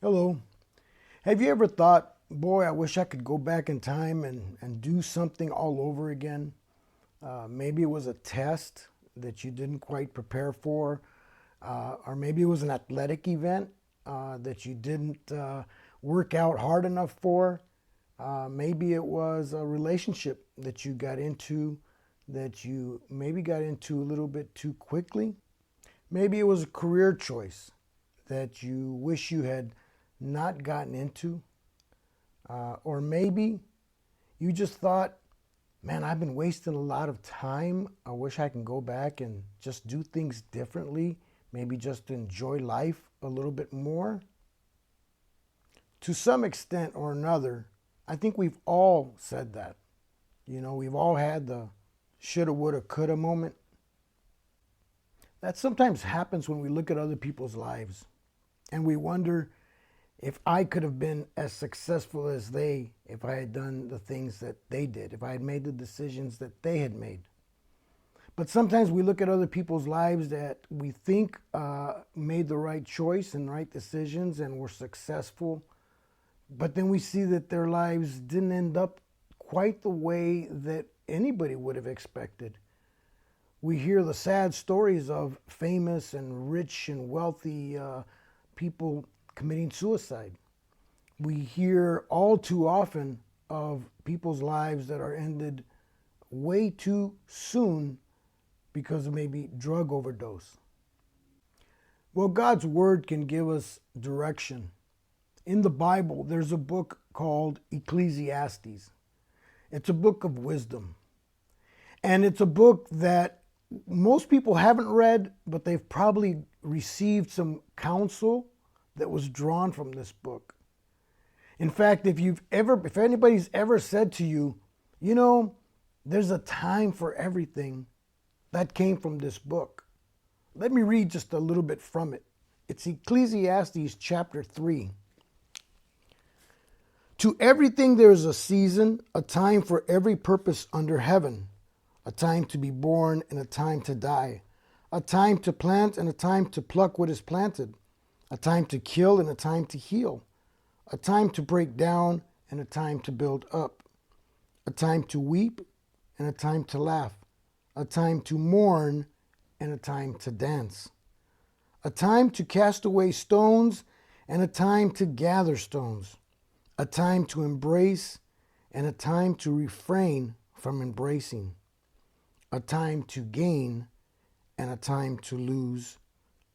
Hello. Have you ever thought, boy, I wish I could go back in time and do something all over again? Maybe it was a test that you didn't quite prepare for, or maybe it was an athletic event that you didn't work out hard enough for. Maybe it was a relationship that you got into that you maybe got into a little bit too quickly. Maybe it was a career choice that you wish you had not gotten into. Or maybe you just thought, man, I've been wasting a lot of time. I wish I can go back and just do things differently, maybe just enjoy life a little bit more. To some extent or another, I think we've all said that. We've all had the shoulda, woulda, coulda moment. That sometimes happens when we look at other people's lives and we wonder, if I could have been as successful as they, if I had done the things that they did, if I had made the decisions that they had made. But sometimes we look at other people's lives that we think made the right choice and right decisions and were successful, but then we see that their lives didn't end up quite the way that anybody would have expected. We hear the sad stories of famous and rich and wealthy people committing suicide. We hear all too often of people's lives that are ended way too soon because of maybe drug overdose. Well, God's Word can give us direction. In the Bible, there's a book called Ecclesiastes. It's a book of wisdom. And it's a book that most people haven't read, but they've probably received some counsel that was drawn from this book. In fact, if anybody's ever said to you, there's a time for everything, that came from this book. Let me read just a little bit from it. It's Ecclesiastes chapter 3. To everything there is a season, a time for every purpose under heaven, a time to be born and a time to die, a time to plant and a time to pluck what is planted, a time to kill and a time to heal, a time to break down and a time to build up, a time to weep and a time to laugh, a time to mourn and a time to dance, a time to cast away stones and a time to gather stones, a time to embrace and a time to refrain from embracing, a time to gain and a time to lose,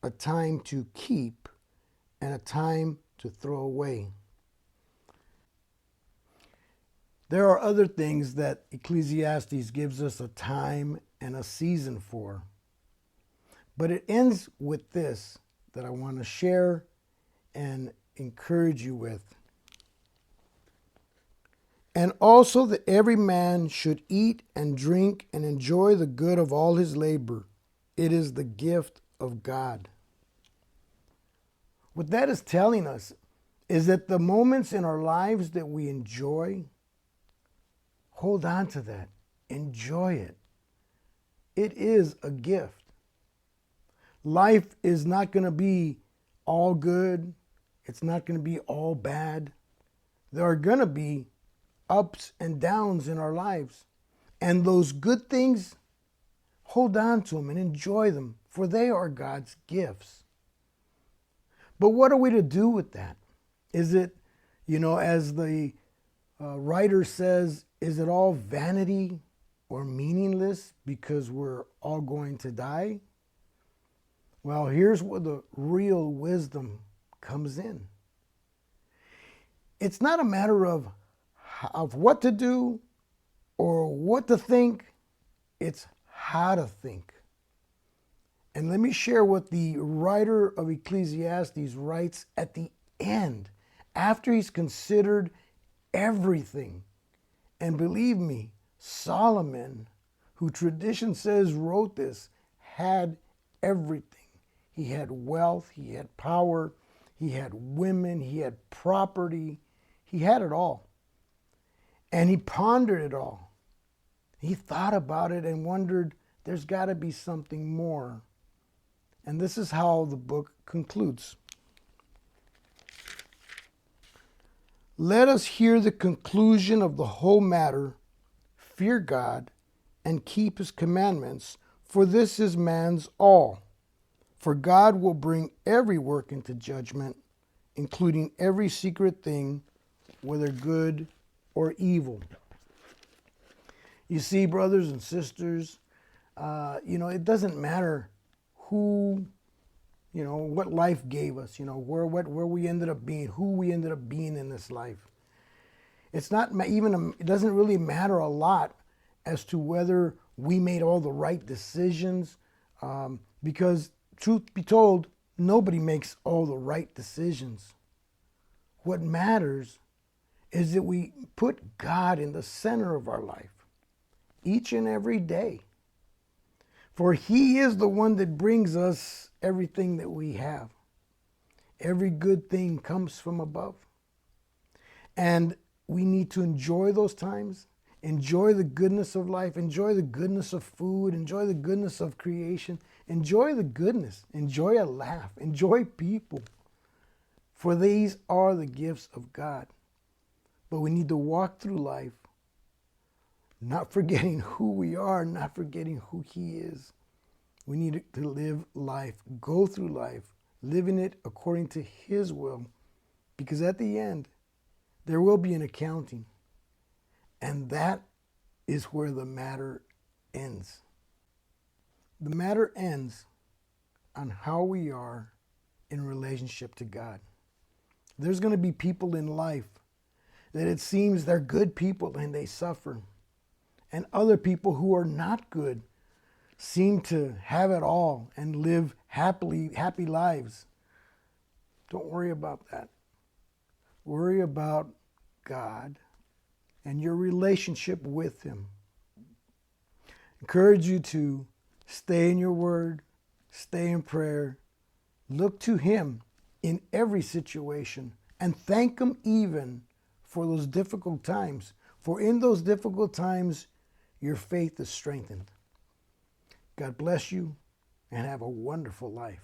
a time to keep and a time to throw away. There are other things that Ecclesiastes gives us a time and a season for. But it ends with this that I want to share and encourage you with. And also that every man should eat and drink and enjoy the good of all his labor. It is the gift of God. What that is telling us is that the moments in our lives that we enjoy, hold on to that. Enjoy it. It is a gift. Life is not going to be all good. It's not going to be all bad. There are going to be ups and downs in our lives. And those good things, hold on to them and enjoy them, for they are God's gifts. But what are we to do with that? Is it, as the writer says, is it all vanity or meaningless because we're all going to die? Well, here's where the real wisdom comes in. It's not a matter of what to do or what to think. It's how to think. And let me share what the writer of Ecclesiastes writes at the end, after he's considered everything. And believe me, Solomon, who tradition says wrote this, had everything. He had wealth, he had power, he had women, he had property, he had it all. And he pondered it all. He thought about it and wondered, there's got to be something more. And this is how the book concludes. Let us hear the conclusion of the whole matter. Fear God and keep his commandments, for this is man's all. For God will bring every work into judgment, including every secret thing, whether good or evil. You see, brothers and sisters, it doesn't matter who, what life gave us, where we ended up being, who we ended up being in this life. It's not even, it doesn't really matter a lot as to whether we made all the right decisions, because truth be told, nobody makes all the right decisions. What matters is that we put God in the center of our life each and every day. For he is the one that brings us everything that we have. Every good thing comes from above. And we need to enjoy those times, enjoy the goodness of life, enjoy the goodness of food, enjoy the goodness of creation, enjoy the goodness, enjoy a laugh, enjoy people. For these are the gifts of God. But we need to walk through life not forgetting who we are, not forgetting who he is. We need to live life, go through life, living it according to his will. Because at the end, there will be an accounting. And that is where the matter ends. The matter ends on how we are in relationship to God. There's going to be people in life that it seems they're good people and they suffer. And other people who are not good seem to have it all and live happy lives. Don't worry about that. Worry about God and your relationship with him. Encourage you to stay in your word, stay in prayer, look to him in every situation, and thank him even for those difficult times. For in those difficult times, your faith is strengthened. God bless you and have a wonderful life.